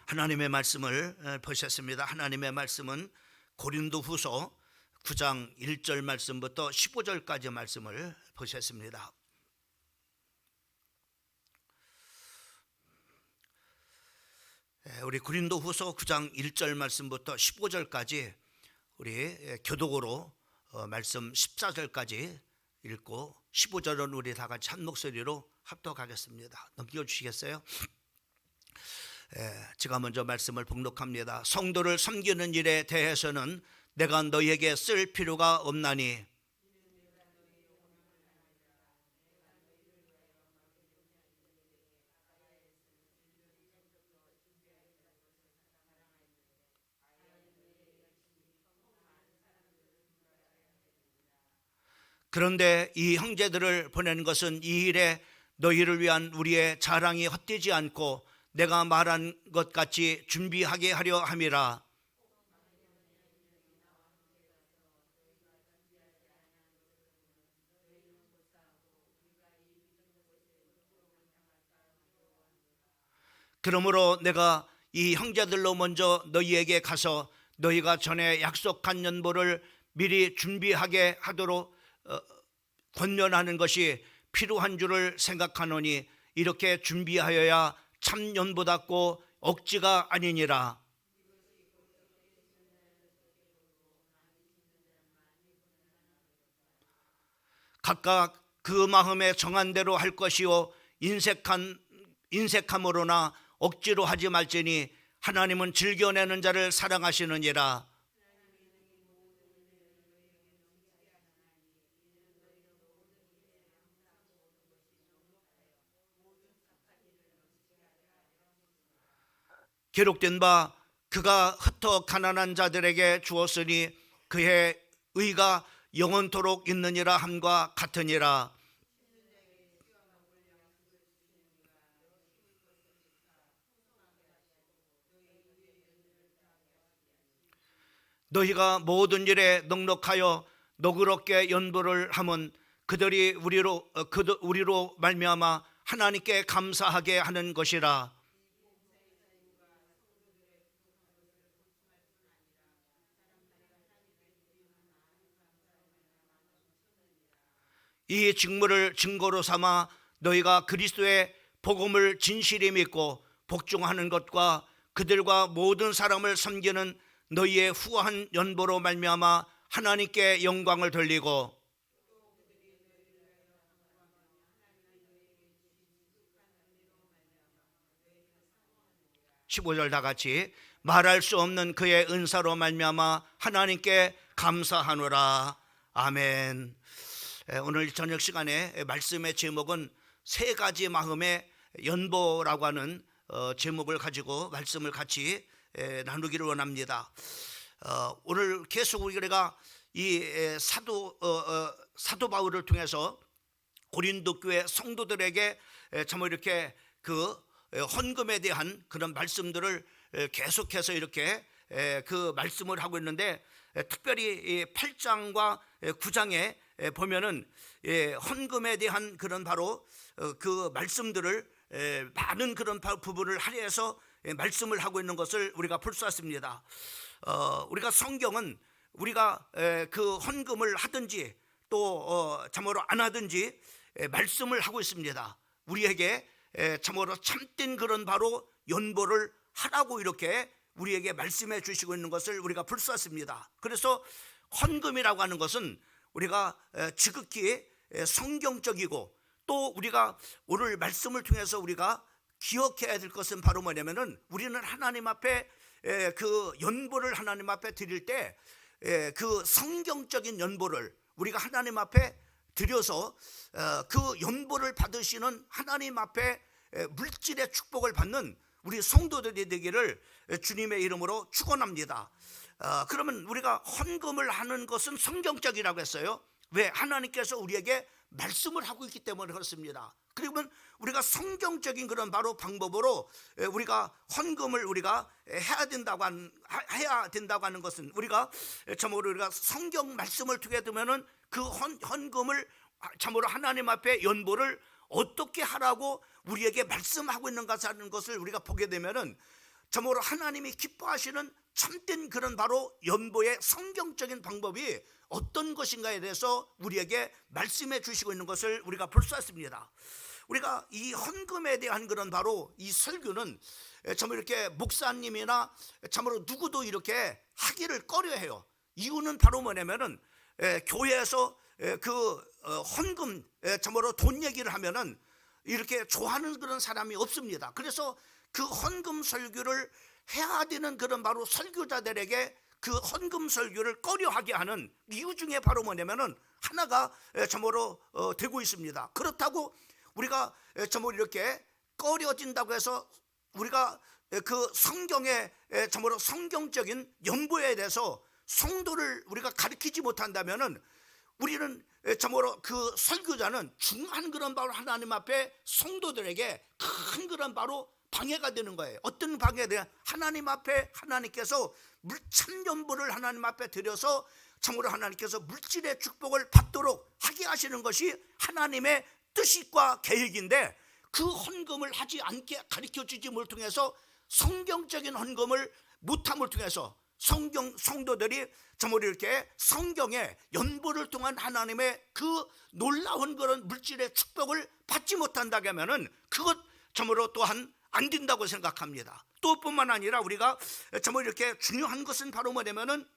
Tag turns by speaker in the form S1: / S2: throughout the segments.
S1: 하나님의 말씀을 보셨습니다. 하나님의 말씀은 고린도후서 9장 1절 말씀부터 15절까지 말씀을 보셨습니다. 우리 고린도후서 9장 1절 말씀부터 15절까지 우리 교독으로 말씀 14절까지 읽고 15절은 우리 다 같이 한 목소리로 합독하겠습니다. 넘겨주시겠어요? 제가 먼저 말씀을 봉독합니다. 성도를 섬기는 일에 대해서는 내가 너희에게 쓸 필요가 없나니 그런데 이 형제들을 보내는 것은 이 일에 너희를 위한 우리의 자랑이 헛되지 않고 내가 말한 것 같이 준비하게 하려 함이라. 그러므로 내가 이 형제들로 먼저 너희에게 가서 너희가 전에 약속한 연보를 미리 준비하게 하도록 권면하는 것이 필요한 줄을 생각하노니 이렇게 준비하여야 참 연보답고 억지가 아니니라. 각각 그 마음에 정한 대로 할 것이요 인색함으로나 억지로 하지 말지니 하나님은 즐겨내는 자를 사랑하시느니라. 기록된 바 그가 흩어 가난한 자들에게 주었으니 그의 의가 영원토록 있느니라 함과 같으니라. 너희가 모든 일에 넉넉하여 너그럽게 연보를 하면 그들이 우리로 말미암아 하나님께 감사하게 하는 것이라. 이 직무를 증거로 삼아 너희가 그리스도의 복음을 진실히 믿고 복종하는 것과 그들과 모든 사람을 섬기는 너희의 후한 연보로 말미암아 하나님께 영광을 돌리고 15절 다 같이 말할 수 없는 그의 은사로 말미암아 하나님께 감사하노라. 아멘. 오늘 저녁 시간에 말씀의 제목은 세 가지 마음의 연보라고 하는 제목을 가지고 말씀을 같이 나누기를 원합니다. 오늘 계속 우리가 이 사도 바울을 통해서 고린도 교회 성도들에게 참 이렇게 그 헌금에 대한 그런 말씀들을 계속해서 이렇게 그 말씀을 하고 있는데, 특별히 8장과 9장에 보면은 헌금에 대한 그런 바로 그 말씀들을 많은 그런 부분을 할애해서 말씀을 하고 있는 것을 우리가 볼 수 있습니다. 우리가 성경은 우리가 그 헌금을 하든지 또 참으로 안 하든지 말씀을 하고 있습니다. 우리에게 참으로 참된 그런 바로 연보를 하라고 이렇게 우리에게 말씀해 주시고 있는 것을 우리가 볼 수 있습니다. 그래서 헌금이라고 하는 것은 우리가 지극히 성경적이고 또 우리가 오늘 말씀을 통해서 우리가 기억해야 될 것은 바로 뭐냐면은 우리는 하나님 앞에 그 연보를 하나님 앞에 드릴 때 그 성경적인 연보를 우리가 하나님 앞에 드려서 그 연보를 받으시는 하나님 앞에 물질의 축복을 받는 우리 성도들이 되기를 주님의 이름으로 축원합니다. 그러면 우리가 헌금을 하는 것은 성경적이라고 했어요. 왜? 하나님께서 우리에게 말씀을 하고 있기 때문에 그렇습니다. 그러면 우리가 성경적인 그런 바로 방법으로 우리가 헌금을 우리가 해야 된다고 하는 것은 우리가 참으로 우리가 성경 말씀을 두게 되면은 그 헌금을 참으로 하나님 앞에 연보를 어떻게 하라고 우리에게 말씀하고 있는가 하는 것을 우리가 보게 되면은 참으로 하나님이 기뻐하시는 참된 그런 바로 연보의 성경적인 방법이 어떤 것인가에 대해서 우리에게 말씀해 주시고 있는 것을 우리가 볼 수 있습니다. 우리가 이 헌금에 대한 그런 바로 이 설교는 참으로 이렇게 목사님이나 참으로 누구도 이렇게 하기를 꺼려해요. 이유는 바로 뭐냐면은 교회에서 그 헌금 참으로 돈 얘기를 하면은 이렇게 좋아하는 그런 사람이 없습니다. 그래서 그 헌금 설교를 해야 되는 그런 바로 설교자들에게 그 헌금 설교를 꺼려하게 하는 이유 중에 바로 뭐냐면은 하나가 참으로 되고 있습니다. 그렇다고 우리가 참으로 이렇게 꺼려진다고 해서 우리가 그 성경의 참으로 성경적인 연보에 대해서 성도를 우리가 가르치지 못한다면은 우리는 참으로 그 설교자는 중요한 그런 바로 하나님 앞에 성도들에게 큰 그런 바로 방해가 되는 거예요. 어떤 방해가 하나님 앞에 하나님께서 참연보를 하나님 앞에 드려서 참으로 하나님께서 물질의 축복을 받도록 하게 하시는 것이 하나님의 뜻과 계획인데 그 헌금을 하지 않게 가르쳐주지 못 통해서 성경적인 헌금을 못함을 통해서 성도들이 참으로 이렇게 성경의 연보를 통한 하나님의 그 놀라운 그런 물질의 축복을 받지 못한다고 하면은 그것 참으로 또한 안 된다고 생각합니다. 또 뿐만 아니라 우리가 참으로 이렇게 중요한 것은 바로 뭐냐면은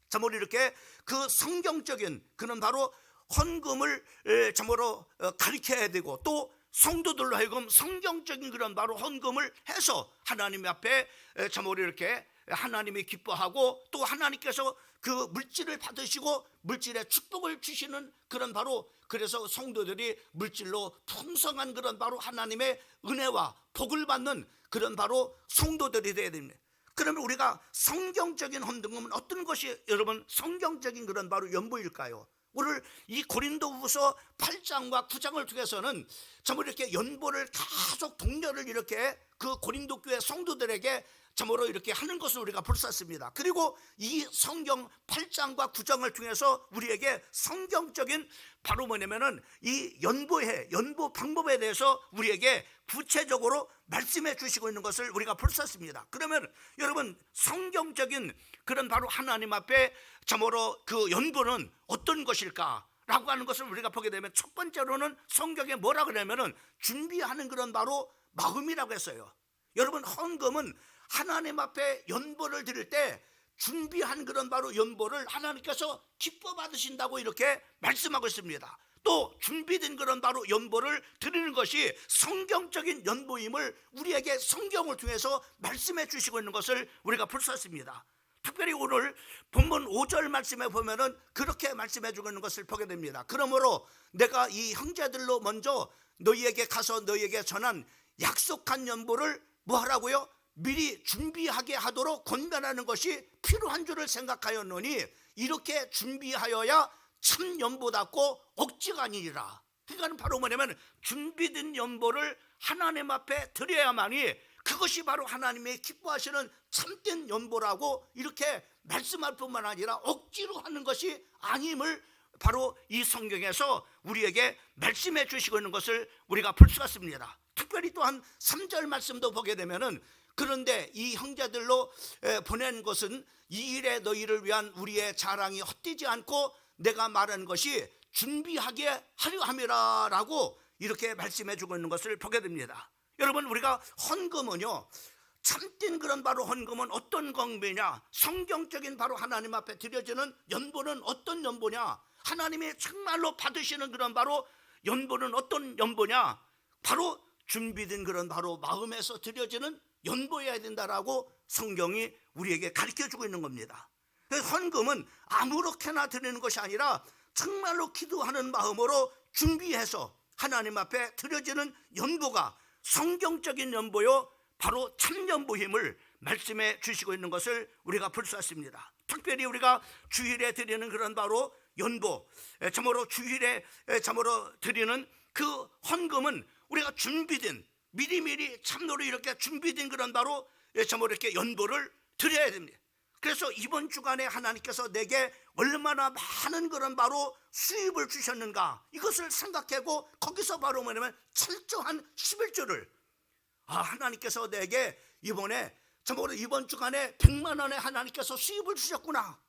S1: 참으로 이렇게 그 성경적인 그런 바로 헌금을 참으로 가르쳐야 되고 또 성도들로 하여금 성경적인 그런 바로 헌금을 해서 하나님 앞에 참으로 이렇게 하나님이 기뻐하고 또 하나님께서 그 물질을 받으시고 물질의 축복을 주시는 그런 바로 그래서 성도들이 물질로 풍성한 그런 바로 하나님의 은혜와 복을 받는 그런 바로 성도들이 되어야 됩니다. 그러면 우리가 성경적인 헌금은 어떤 것이 여러분 성경적인 그런 바로 연보일까요? 오늘 이 고린도후서 8장과 9장을 통해서는 참으로 이렇게 연보를 계속 독려를 이렇게 그 고린도 교회 성도들에게 참으로 이렇게 하는 것을 우리가 볼 수 있습니다. 그리고 이 성경 8장과 9장을 통해서 우리에게 성경적인 바로 뭐냐면은 이 연보 방법에 대해서 우리에게 구체적으로 말씀해 주시고 있는 것을 우리가 볼 수 있습니다. 그러면 여러분 성경적인 그런 바로 하나님 앞에 참으로 그 연보는 어떤 것일까? 라고 하는 것을 우리가 보게 되면 첫 번째로는 성경에 뭐라 그러냐면은 준비하는 그런 바로 마음이라고 했어요. 여러분 헌금은 하나님 앞에 연보를 드릴 때 준비한 그런 바로 연보를 하나님께서 기뻐 받으신다고 이렇게 말씀하고 있습니다. 또 준비된 그런 바로 연보를 드리는 것이 성경적인 연보임을 우리에게 성경을 통해서 말씀해 주시고 있는 것을 우리가 볼 수 있습니다. 특별히 오늘 본문 5절 말씀에 보면은 그렇게 말씀해 주고 있는 것을 보게 됩니다. 그러므로 내가 이 형제들로 먼저 너희에게 가서 너희에게 전한 약속한 연보를 뭐 하라고요? 미리 준비하게 하도록 권면하는 것이 필요한 줄을 생각하였노니 이렇게 준비하여야 참 연보답고 억지가 아니니라. 그러니까 바로 뭐냐면 준비된 연보를 하나님 앞에 드려야만이 그것이 바로 하나님의 기뻐하시는 참된 연보라고 이렇게 말씀할 뿐만 아니라 억지로 하는 것이 아님을 바로 이 성경에서 우리에게 말씀해 주시고 있는 것을 우리가 볼 수가 있습니다. 특별히 또한 3절 말씀도 보게 되면은 그런데 이 형제들로 보낸 것은 이 일에 너희를 위한 우리의 자랑이 헛되지 않고 내가 말한 것이 준비하게 하려 함이라 라고 이렇게 말씀해 주고 있는 것을 보게 됩니다. 여러분 우리가 헌금은요 참된 그런 바로 헌금은 어떤 건배냐 성경적인 바로 하나님 앞에 드려지는 연보는 어떤 연보냐 하나님이 정말로 받으시는 그런 바로 연보는 어떤 연보냐 바로 준비된 그런 바로 마음에서 드려지는 연보해야 된다라고 성경이 우리에게 가르쳐주고 있는 겁니다. 헌금은 아무렇게나 드리는 것이 아니라 정말로 기도하는 마음으로 준비해서 하나님 앞에 드려지는 연보가 성경적인 연보요 바로 참연보임을 말씀해 주시고 있는 것을 우리가 볼 수 있습니다. 특별히 우리가 주일에 드리는 그런 바로 연보 참으로 주일에 참으로 드리는 그 헌금은 우리가 준비된 미리미리 참으로 이렇게 준비된 그런 바로 참으로 이렇게 연보를 드려야 됩니다. 그래서 이번 주간에 하나님께서 내게 얼마나 많은 그런 바로 수입을 주셨는가 이것을 생각하고 거기서 바로 뭐냐면 철저한 11조를 하나님께서 내게 이번에 참고로 이번 주간에 100만 원에 하나님께서 수입을 주셨구나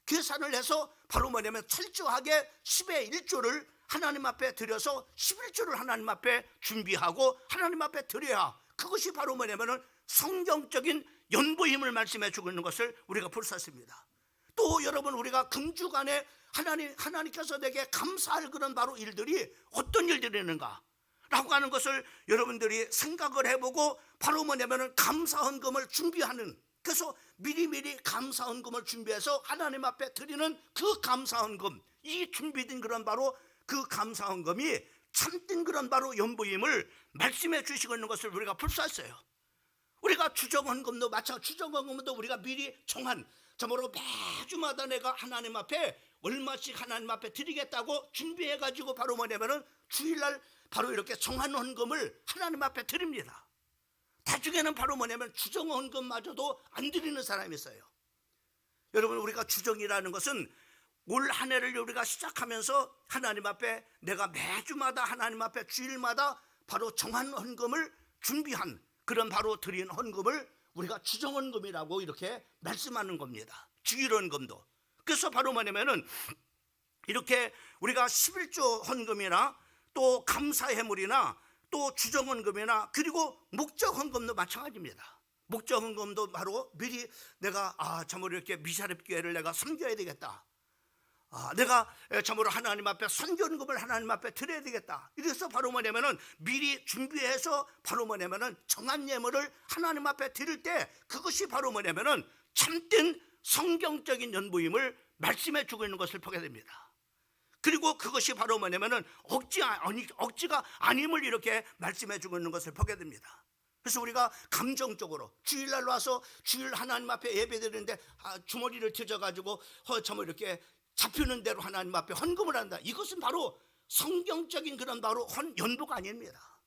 S1: 계산을 해서 바로 뭐냐면 철저하게 10의 1조를 하나님 앞에 드려서 11조를 하나님 앞에 준비하고 하나님 앞에 드려야, 그것이 바로 뭐냐면은 성경적인 연보임을 말씀해 주고 있는 것을 우리가 볼 수 있습니다. 또 여러분, 우리가 금주간에 하나님께서 내게 감사할 그런 바로 일들이 어떤 일들이는가 라고 하는 것을 여러분들이 생각을 해보고 바로 뭐냐면은 감사헌금을 준비하는, 그래서 미리미리 감사헌금을 준비해서 하나님 앞에 드리는 그 감사헌금, 이 준비된 그런 바로 그 감사헌금이 참된 그런 바로 연보임을 말씀해 주시고 있는 것을 우리가 볼 수 있어요. 우리가 추정헌금도 마찬가지, 추정헌금도 우리가 미리 정한, 참으로 매주마다 내가 하나님 앞에 얼마씩 하나님 앞에 드리겠다고 준비해 가지고 바로 뭐냐면은 주일날 바로 이렇게 정한 헌금을 하나님 앞에 드립니다. 나중에는 바로 뭐냐면 추정 헌금마저도 안 드리는 사람이 있어요. 여러분, 우리가 추정이라는 것은 올 한 해를 우리가 시작하면서 하나님 앞에 내가 매주마다 하나님 앞에 주일마다 바로 정한 헌금을 준비한 그런 바로 드린 헌금을 우리가 추정 헌금이라고 이렇게 말씀하는 겁니다. 주일 헌금도. 그래서 바로 뭐냐면은 이렇게 우리가 11조 헌금이나 또 감사해물이나 또 추정헌금이나 그리고 목적헌금도 마찬가지입니다. 목적헌금도 바로 미리 내가 참으로 이렇게 미사립교회를 내가 섬겨야 되겠다, 내가 참으로 하나님 앞에 선교헌금을 하나님 앞에 드려야 되겠다, 이래서 바로 뭐냐면은 미리 준비해서 바로 뭐냐면은 정한 예물을 하나님 앞에 드릴 때 그것이 바로 뭐냐면은 참된 성경적인 연보임을 말씀해 주고 있는 것을 보게 됩니다. 그리고 그것이 바로 뭐냐면은 억지가 아님을 이렇게 말씀해 주고 있는 것을 보게 됩니다. 그래서 우리가 감정적으로 주일날 와서 주일 하나님 앞에 예배 드리는데 주머니를 튀져가지고 참을 이렇게 잡히는 대로 하나님 앞에 헌금을 한다, 이것은 바로 성경적인 그런 바로 연보가 아닙니다.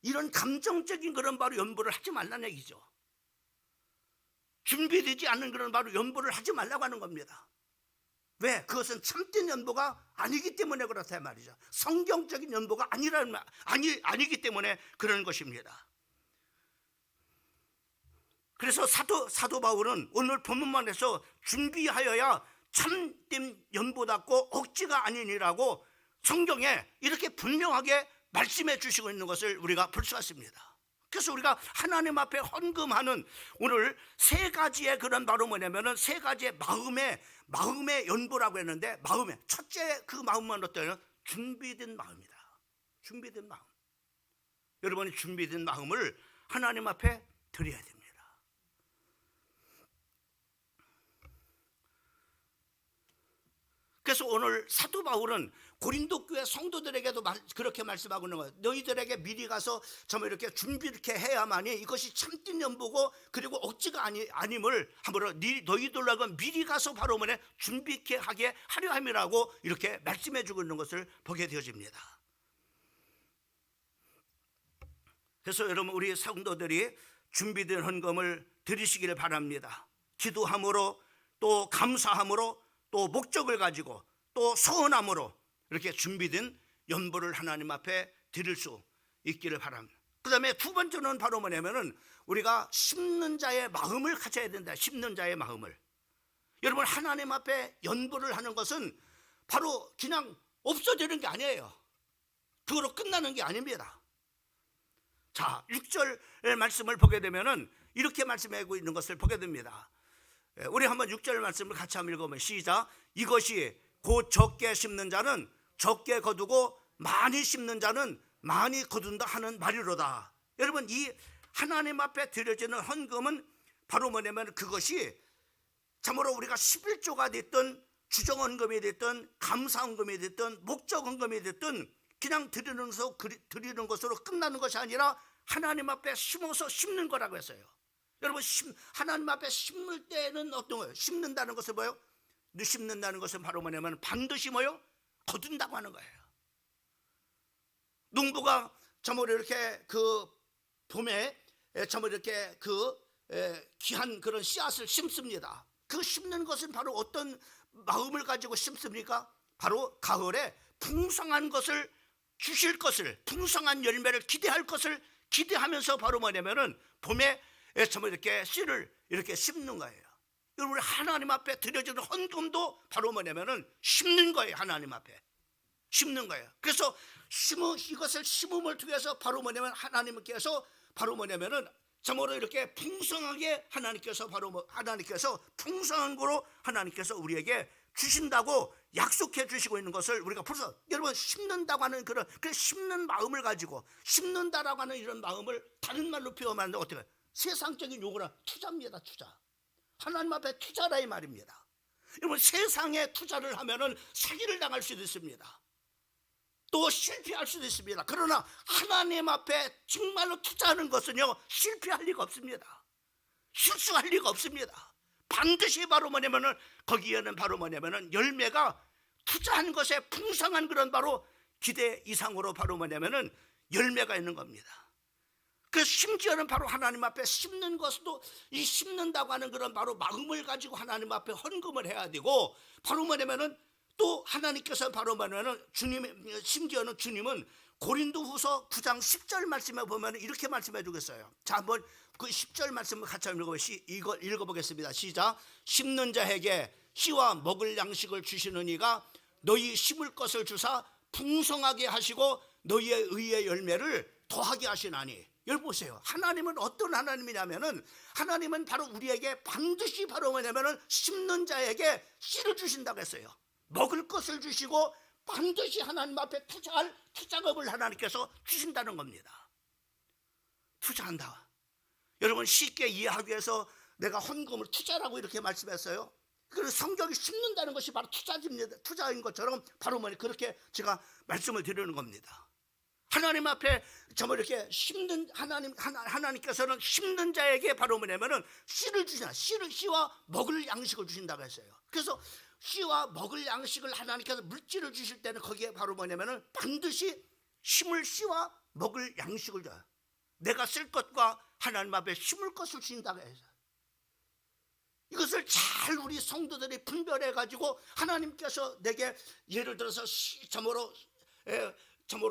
S1: 이런 감정적인 그런 바로 연보를 하지 말라는 얘기죠. 준비되지 않은 그런 바로 연보를 하지 말라고 하는 겁니다. 왜? 그것은 참된 연보가 아니기 때문에 그렇다 말이죠. 성경적인 연보가 아니기 때문에 그런 것입니다. 그래서 사도 바울은 오늘 본문만 해서 준비하여야 참된 연보답고 억지가 아니니라고 성경에 이렇게 분명하게 말씀해 주시고 있는 것을 우리가 볼 수 있습니다. 그래서 우리가 하나님 앞에 헌금하는 오늘 세 가지의 그런 바로 뭐냐면은 세 가지의 마음의 연보라고 했는데, 마음의 첫째 그 마음만 어때요? 준비된 마음이다. 준비된 마음. 여러분이 준비된 마음을 하나님 앞에 드려야 됩니다. 그래서 오늘 사도 바울은 고린도 교회 성도들에게도 그렇게 말씀하고 있는 거예요. 너희들에게 미리 가서 정말 이렇게 준비 이렇게 해야만이 이것이 참된 연보고 그리고 억지가 아님을 함부로 너희들하고 미리 가서 바로 뭐냐 준비케 하게 하려 함이라고 이렇게 말씀해 주고 있는 것을 보게 되어집니다. 그래서 여러분, 우리 성도들이 준비된 헌금을 드리시기를 바랍니다. 기도함으로 또 감사함으로 또 목적을 가지고 또 서원함으로 이렇게 준비된 연보를 하나님 앞에 드릴 수 있기를 바랍니다. 그 다음에 두 번째는 바로 뭐냐면은 우리가 심는 자의 마음을 가져야 된다. 심는 자의 마음을. 여러분, 하나님 앞에 연보를 하는 것은 바로 그냥 없어지는 게 아니에요. 그거로 끝나는 게 아닙니다. 자, 6절 말씀을 보게 되면은 이렇게 말씀하고 있는 것을 보게 됩니다. 우리 한번 6절 말씀을 같이 한번 읽어보면 시작. 이것이 곧 적게 심는 자는 적게 거두고 많이 심는 자는 많이 거둔다 하는 말이로다. 여러분, 이 하나님 앞에 드려지는 헌금은 바로 뭐냐면 그것이 참으로 우리가 11조가 됐든 주정헌금이 됐든 감사헌금이 됐든 목적헌금이 됐든 그냥 드리는 것으로 끝나는 것이 아니라 하나님 앞에 심어서 심는 거라고 했어요. 여러분, 하나님 앞에 심을 때는 어떤 거예요? 심는다는 것은 뭐예요? 심는다는 것은 바로 뭐냐면 반드시 뭐예요? 거둔다고 하는 거예요. 농부가 참으로 이렇게 그 봄에 참으로 이렇게 그 귀한 그런 씨앗을 심습니다. 그 심는 것은 바로 어떤 마음을 가지고 심습니까? 바로 가을에 풍성한 것을 주실 것을, 풍성한 열매를 기대할 것을 기대하면서 바로 뭐냐면은 봄에 정말 이렇게 씨를 이렇게 심는 거예요. 여러분, 하나님 앞에 드려지는 헌금도 바로 뭐냐면은 심는 거예요. 하나님 앞에 심는 거예요. 그래서 이것을 심음을 통해서 바로 뭐냐면 하나님께서 바로 뭐냐면은 정말로 이렇게 풍성하게 하나님께서 풍성한 거로 하나님께서 우리에게 주신다고 약속해 주시고 있는 것을 우리가 벌써, 여러분, 심는다고 하는 그런 심는 마음을 가지고, 심는다라고 하는 이런 마음을 다른 말로 표현하면 어떻게, 세상적인 요구나 투자입니다. 투자. 하나님 앞에 투자라 이 말입니다. 여러분, 세상에 투자를 하면은 사기를 당할 수도 있습니다. 또 실패할 수도 있습니다. 그러나 하나님 앞에 정말로 투자하는 것은요, 실패할 리가 없습니다. 실수할 리가 없습니다. 반드시 바로 뭐냐면은 거기에는 바로 뭐냐면은 열매가, 투자한 것에 풍성한 그런 바로 기대 이상으로 바로 뭐냐면은 열매가 있는 겁니다. 그래서 심지어는 바로 하나님 앞에 심는 것도, 이 심는다고 하는 그런 바로 마음을 가지고 하나님 앞에 헌금을 해야 되고, 바로 뭐냐면은 또 하나님께서 바로 뭐냐면은 심지어는 주님은 고린도후서 9장 10절 말씀에 보면 이렇게 말씀해 주겠어요. 자, 한번 그 10절 말씀을 같이 읽어보겠습니다. 시작. 심는 자에게 씨와 먹을 양식을 주시는 이가 너희 심을 것을 주사 풍성하게 하시고 너희의 의의 열매를 더하게 하시나니. 여러분 보세요. 하나님은 어떤 하나님이냐면은, 하나님은 바로 우리에게 반드시 바로 뭐냐면은 심는 자에게 씨를 주신다고 했어요. 먹을 것을 주시고 반드시 하나님 앞에 투자할 투자금을 하나님께서 주신다는 겁니다. 투자한다. 여러분, 쉽게 이해하기 위해서 내가 헌금을 투자라고 이렇게 말씀했어요. 그래서 성경이 심는다는 것이 바로 투자입니다. 투자인 것처럼 바로 그렇게 제가 말씀을 드리는 겁니다. 하나님 앞에 정말 이렇게 심는 하나님께서는 심는 자에게 바로 뭐냐면은 씨를 주시나, 씨와 먹을 양식을 주신다고 했어요. 그래서 씨와 먹을 양식을 하나님께서 물질을 주실 때는 거기에 바로 뭐냐면은 반드시 심을 씨와 먹을 양식을 줘요. 내가 쓸 것과 하나님 앞에 심을 것을 주신다고 해서, 이것을 잘 우리 성도들이 분별해 가지고 하나님께서 내게 예를 들어서 점으로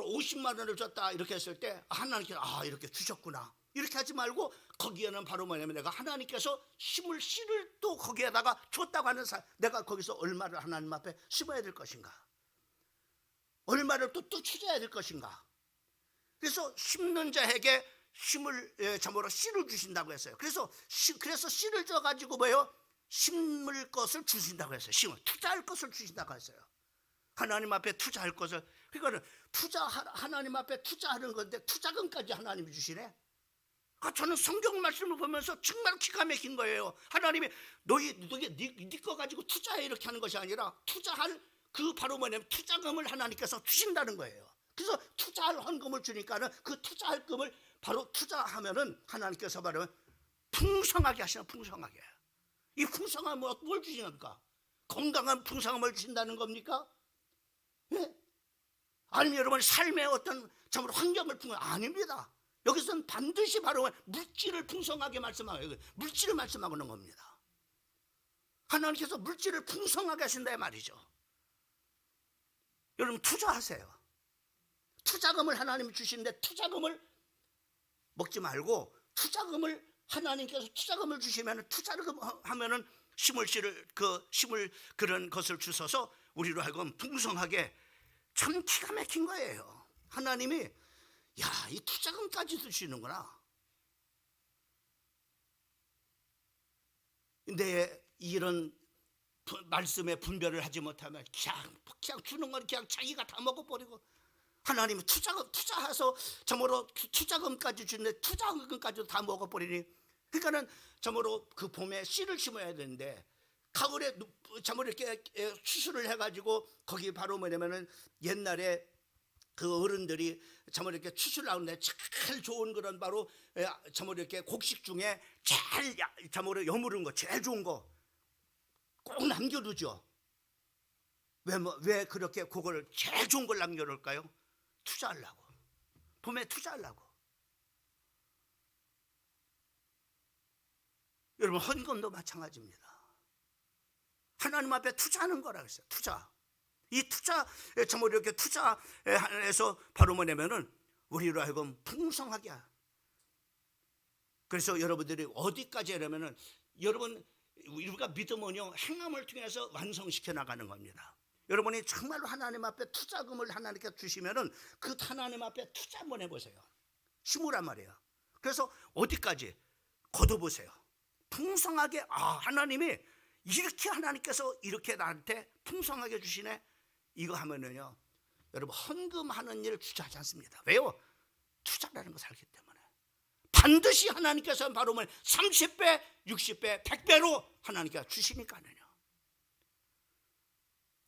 S1: 50만 원을 줬다 이렇게 했을 때 하나님께서 이렇게 주셨구나 이렇게 하지 말고, 거기에는 바로 뭐냐면 내가 하나님께서 심을 씨를 또 거기에다가 줬다고 하는 내가 거기서 얼마를 하나님 앞에 심어야 될 것인가, 얼마를 또 투자해야 될 것인가. 그래서 심는 자에게 참으로 씨를 주신다고 했어요. 그래서 씨를 줘가지고 뭐예요? 심을 것을 주신다고 했어요. 투자할 것을 주신다고 했어요. 하나님 앞에 투자할 것을. 그러니까 하나님 앞에 투자하는 건데 투자금까지 하나님이 주시네. 저는 성경 말씀을 보면서 정말 기가 막힌 거예요. 하나님이 네 거 가지고 투자해 이렇게 하는 것이 아니라 투자할 그 바로 뭐냐면 투자금을 하나님께서 주신다는 거예요. 그래서 투자할 헌금을 주니까는 그 투자할 금을 바로 투자하면은 하나님께서 바로 풍성하게 하시는, 풍성하게. 이 풍성함은 뭘 주시니까? 건강한 풍성함을 주신다는 겁니까? 예? 아니면 여러분 삶의 어떤 정말 환경을 아닙니다. 여기서는 반드시 바로 물질을 풍성하게 말씀하고, 물질을 말씀하고 있는 겁니다. 하나님께서 물질을 풍성하게 하신다 말이죠. 여러분 투자하세요. 투자금을 하나님이 주시는데 투자금을 먹지 말고, 투자금을 하나님께서 투자금을 주시면, 투자를 하면은 심을 그런 것을 주셔서 우리로 하여금 풍성하게. 참 기가 막힌 거예요. 하나님이 이 투자금까지 주시는구나. 내 이런 말씀에 분별을 하지 못하면 그냥 주는 건 그냥 자기가 다 먹어버리고, 하나님이 투자해서 정말로 투자금까지 주는데 투자금까지도 다 먹어버리니, 그러니까는 정말로 그 봄에 씨를 심어야 되는데 가을에 정말 이렇게 추수를 해가지고, 거기 바로 뭐냐면은 옛날에 그 어른들이 정말 이렇게 추수를 하는데 제일 좋은 그런 바로 정말 이렇게 곡식 중에 제일 정말 여무른 거, 제일 좋은 거 꼭 남겨두죠. 왜 그렇게 그걸 제일 좋은 걸 남겨놓을까요? 투자하려고. 봄에 투자하려고. 여러분 헌금도 마찬가지입니다. 하나님 앞에 투자하는 거라고 했어요. 투자. 이 투자, 정말 이렇게 투자해서 바로 뭐냐면은 우리로 하여금 풍성하게. 그래서 여러분들이 어디까지 하려면은, 여러분, 우리가 믿음은요 행함을 통해서 완성시켜 나가는 겁니다. 여러분이 정말로 하나님 앞에 투자금을 하나님께 주시면은 그 하나님 앞에 투자 한번 해보세요. 심으란 말이에요. 그래서 어디까지 걷어보세요. 풍성하게, 하나님이 이렇게, 하나님께서 이렇게 나한테 풍성하게 주시네. 이거 하면은요 여러분 헌금하는 일 주저하지 않습니다. 왜요? 투자라는 것을 알기 때문에. 반드시 하나님께서 바로 30배, 60배, 100배로 하나님께서 주시니까요.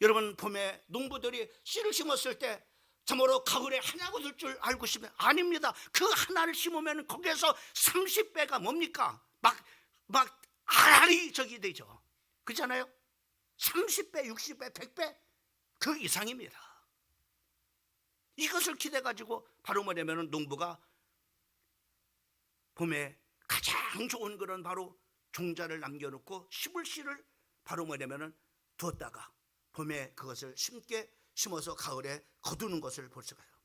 S1: 여러분 봄에 농부들이 씨를 심었을 때 참으로 가을에 하나가 될 줄 알고 싶으면 아닙니다. 그 하나를 심으면 거기에서 30배가 뭡니까? 막 알알이 저기 되죠. 그렇잖아요. 30배, 60배, 100배 그 이상입니다. 이것을 기대 가지고 바로 뭐냐면 농부가 봄에 가장 좋은 그런 바로 종자를 남겨놓고 심을 씨를 바로 뭐냐면 두었다가 봄에 그것을 심어서 가을에 거두는 것을 볼 수가 있어요.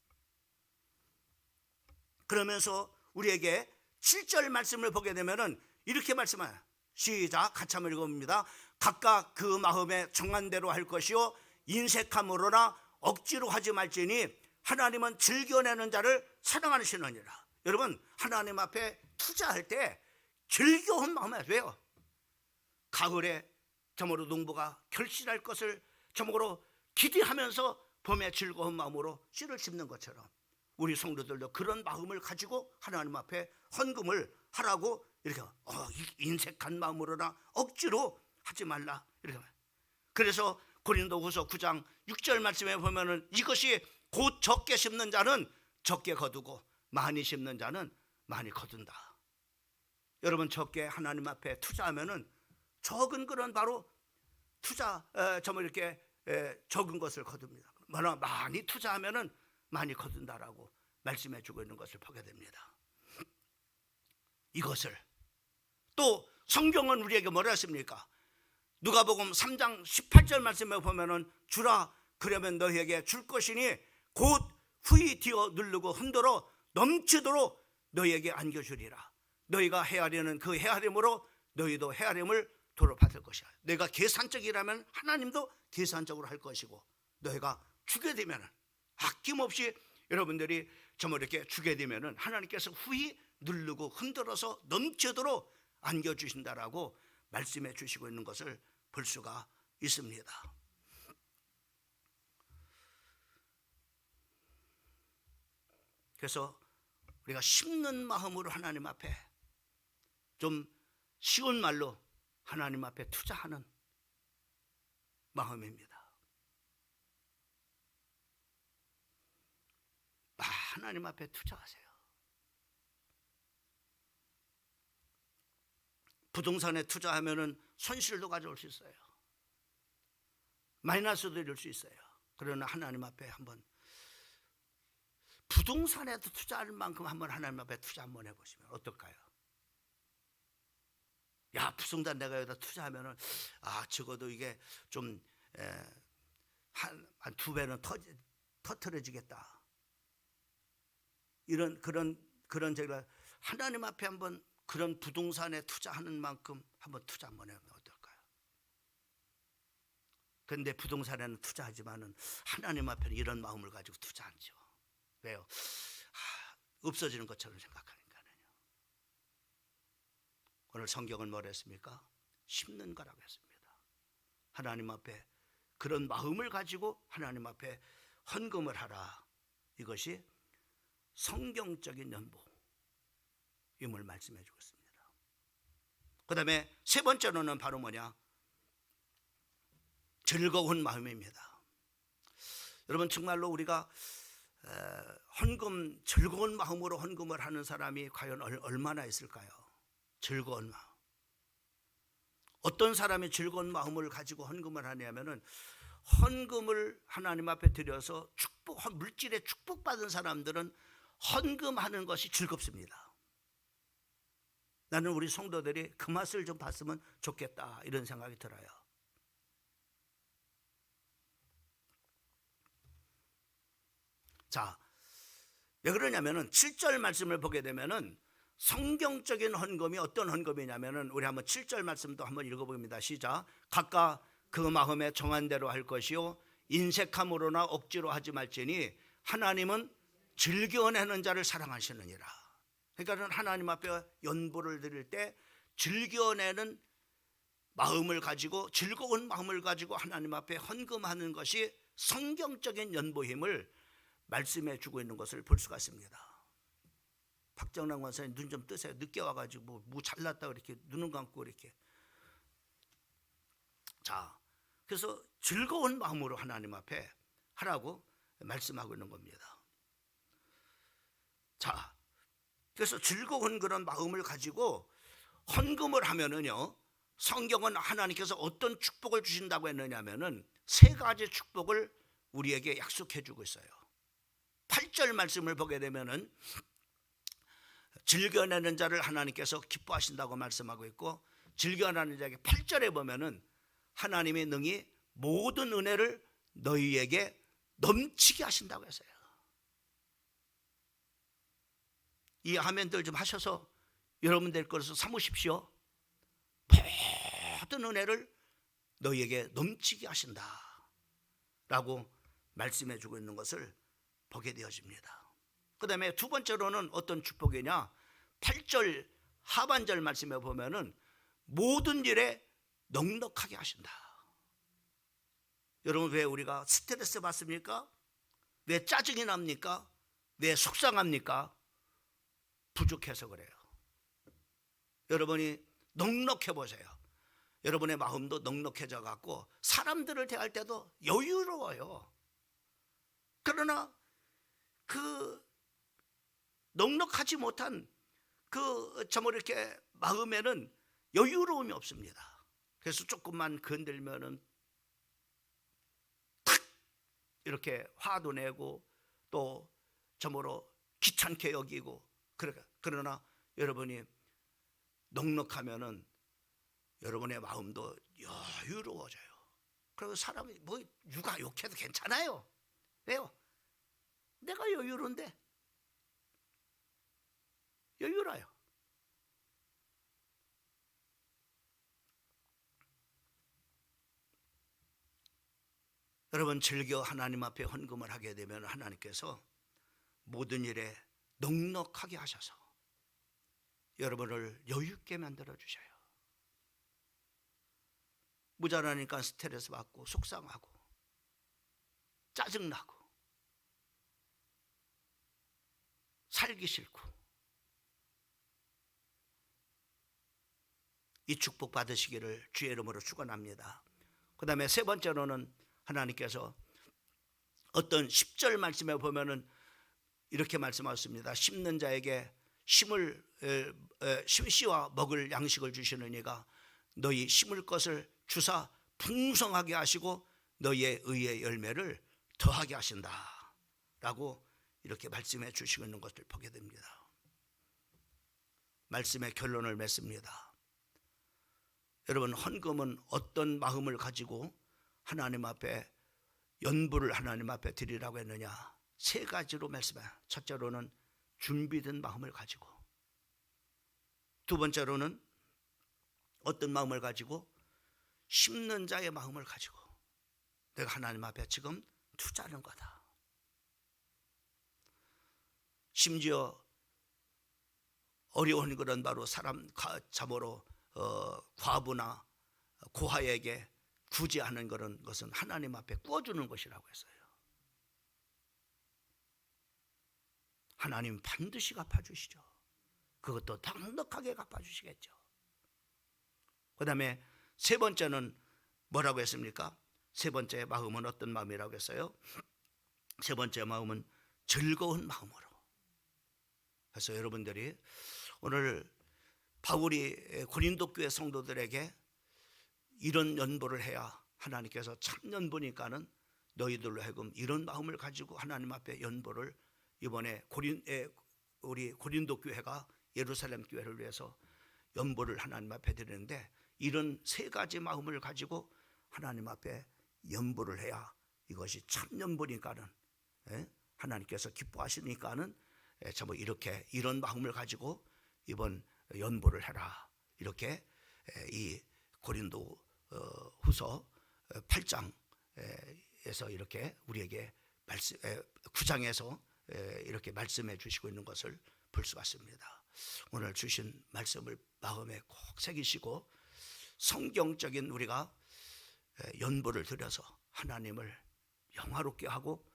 S1: 그러면서 우리에게 7절 말씀을 보게 되면은 이렇게 말씀해요. 시작, 같이 한번 읽어봅니다. 각각 그 마음에 정한 대로 할 것이요 인색함으로나 억지로 하지 말지니 하나님은 즐겨내는 자를 사랑하시느니라. 여러분 하나님 앞에 투자할 때 즐거운 마음에, 왜요? 가을에 저모로 농부가 결실할 것을 저모로 기대하면서 봄에 즐거운 마음으로 씨를 심는 것처럼 우리 성도들도 그런 마음을 가지고 하나님 앞에 헌금을 하라고 이렇게 인색한 마음으로나 억지로 하지 말라 이렇게. 그래서 고린도후서 9장 6절 말씀에 보면은 이것이 곧 적게 심는 자는 적게 거두고 많이 심는 자는 많이 거둔다. 여러분 적게 하나님 앞에 투자하면은 적은 그런 바로 투자 정말 이렇게 적은 것을 거둡니다. 많이 투자하면은 많이 거둔다라고 말씀해 주고 있는 것을 보게 됩니다. 이것을 또 성경은 우리에게 뭐라 했습니까? 누가복음 3장 18절 말씀에 보면은 주라 그러면 너희에게 줄 것이니 곧 후히 뒤어 누르고 흔들어 넘치도록 너희에게 안겨주리라. 너희가 헤아리는 그 헤아림으로 너희도 헤아림을 도로 받을 것이야. 내가 계산적이라면 하나님도 계산적으로 할 것이고 너희가 주게 되면 아낌없이 여러분들이 정말 이렇게 주게 되면 하나님께서 후히 누르고 흔들어서 넘치도록 안겨주신다라고 말씀해 주시고 있는 것을 볼 수가 있습니다. 그래서 우리가 심는 마음으로 하나님 앞에 좀 쉬운 말로 하나님 앞에 투자하는 마음입니다. 하나님 앞에 투자하세요. 부동산에 투자하면은 손실도 가져올 수 있어요. 마이너스도 이룰 수 있어요. 그러나 하나님 앞에 한번 부동산에도 투자할 만큼 한번 하나님 앞에 투자 한번 해보시면 어떨까요? 야, 부동산 내가 여기다 투자하면은 적어도 이게 좀 한 2배는 터트려지겠다. 그런 제가 하나님 앞에 한번 그런 부동산에 투자하는 만큼 한번 투자 한번 해보면 어떨까요? 그런데 부동산에는 투자하지만은 하나님 앞에는 이런 마음을 가지고 투자 않죠. 왜요? 없어지는 것처럼 생각하니까요. 오늘 성경은 뭐라 했습니까? 심는 거라고 했습니다. 하나님 앞에 그런 마음을 가지고 하나님 앞에 헌금을 하라. 이것이 성경적인 연보임을 말씀해 주고 있습니다. 그 다음에 세 번째로는 바로 뭐냐? 즐거운 마음입니다. 여러분 정말로 우리가 헌금, 즐거운 마음으로 헌금을 하는 사람이 과연 얼마나 있을까요? 즐거운 마음. 어떤 사람이 즐거운 마음을 가지고 헌금을 하냐면은 헌금을 하나님 앞에 드려서 물질에 축복받은 사람들은 헌금하는 것이 즐겁습니다. 나는 우리 성도들이 그 맛을 좀 봤으면 좋겠다 이런 생각이 들어요. 자, 왜 그러냐면은 7절 말씀을 보게 되면은 성경적인 헌금이 어떤 헌금이냐면은 우리 한번 7절 말씀도 한번 읽어봅니다. 시작. 각각 그 마음에 정한 대로 할 것이요 인색함으로나 억지로 하지 말지니 하나님은 즐겨내는 자를 사랑하시느니라. 그러니까 하나님 앞에 연보를 드릴 때 즐겨내는 마음을 가지고, 즐거운 마음을 가지고 하나님 앞에 헌금하는 것이 성경적인 연보임을 말씀해 주고 있는 것을 볼 수가 있습니다. 박정남 권사님 눈 좀 뜨세요. 늦게 와가지고 뭐 잘났다 이렇게 눈을 감고 이렇게. 자, 그래서 즐거운 마음으로 하나님 앞에 하라고 말씀하고 있는 겁니다. 자, 그래서 즐거운 그런 마음을 가지고 헌금을 하면은요, 성경은 하나님께서 어떤 축복을 주신다고 했느냐면은 세 가지 축복을 우리에게 약속해 주고 있어요. 8절 말씀을 보게 되면은 즐겨내는 자를 하나님께서 기뻐하신다고 말씀하고 있고, 즐겨내는 자에게 8절에 보면은 하나님의 능히 모든 은혜를 너희에게 넘치게 하신다고 했어요. 이 아멘들 좀 하셔서 여러분들 것을 삼으십시오. 모든 은혜를 너희에게 넘치게 하신다 라고 말씀해 주고 있는 것을 보게 되어집니다. 그 다음에 두 번째로는 어떤 축복이냐, 8절 하반절 말씀에 보면은 모든 일에 넉넉하게 하신다. 여러분, 왜 우리가 스트레스 받습니까? 왜 짜증이 납니까? 왜 속상합니까? 부족해서 그래요. 여러분이 넉넉해 보세요. 여러분의 마음도 넉넉해져 갖고 사람들을 대할 때도 여유로워요. 그러나 그 넉넉하지 못한 그 이렇게 마음에는 여유로움이 없습니다. 그래서 조금만 건들면은 탁 이렇게 화도 내고 또 귀찮게 여기고. 그러나 여러분이 넉넉하면은 여러분의 마음도 여유로워져요. 그리고 사람이 뭐 누가 욕해도 괜찮아요. 왜요? 내가 여유로운데. 여유로워요. 여러분, 즐겨 하나님 앞에 헌금을 하게 되면 하나님께서 모든 일에 넉넉하게 하셔서 여러분을 여유 있게 만들어 주셔요. 모자라니까 스트레스 받고 속상하고 짜증나고 살기 싫고, 이 축복 받으시기를 주의 이름으로 축원합니다. 그 다음에 세 번째로는 하나님께서 어떤 10절 말씀에 보면은 이렇게 말씀하셨습니다. 심는 자에게 씨와 먹을 양식을 주시느니가 너희 심을 것을 주사 풍성하게 하시고 너희의 의의 열매를 더하게 하신다 라고 이렇게 말씀해 주시고 있는 것을 보게 됩니다. 말씀의 결론을 맺습니다. 여러분, 헌금은 어떤 마음을 가지고 하나님 앞에 연부를 하나님 앞에 드리라고 했느냐, 세 가지로 말씀해요. 첫째로는 준비된 마음을 가지고, 두 번째로는 어떤 마음을 가지고, 심는 자의 마음을 가지고 내가 하나님 앞에 지금 투자하는 거다. 심지어 어려운 그런 바로 참으로 과부나 고아에게 구제하는 그런 것은 하나님 앞에 구워주는 것이라고 했어요. 하나님 반드시 갚아주시죠. 그것도 넉넉하게 갚아주시겠죠. 그 다음에 세 번째는 뭐라고 했습니까? 세 번째 마음은 어떤 마음이라고 했어요? 세 번째 마음은 즐거운 마음으로. 그래서 여러분들이 오늘 바울이 고린도 교회 성도들에게 이런 연보를 해야 하나님께서 참 연보니까는 너희들로 하여금 이런 마음을 가지고 하나님 앞에 연보를, 이번에 우리 고린도 교회가 예루살렘 교회를 위해서 연보를 하나님 앞에 드리는데, 이런 세 가지 마음을 가지고 하나님 앞에 연보를 해야 이것이 참 연보니까는, 하나님께서 기뻐하시니까는 참 이렇게 이런 마음을 가지고 이번 연보를 해라. 이렇게 이 고린도 후서 8장에서 이렇게 우리에게 9장에서 이렇게 말씀해 주시고 있는 것을 볼 수 있습니다. 오늘 주신 말씀을 마음에 꼭 새기시고 성경적인 우리가 연보를 드려서 하나님을 영화롭게 하고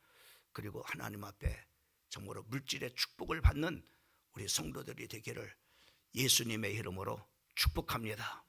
S1: 그리고 하나님 앞에 정말로 물질의 축복을 받는 우리 성도들이 되기를 예수님의 이름으로 축복합니다.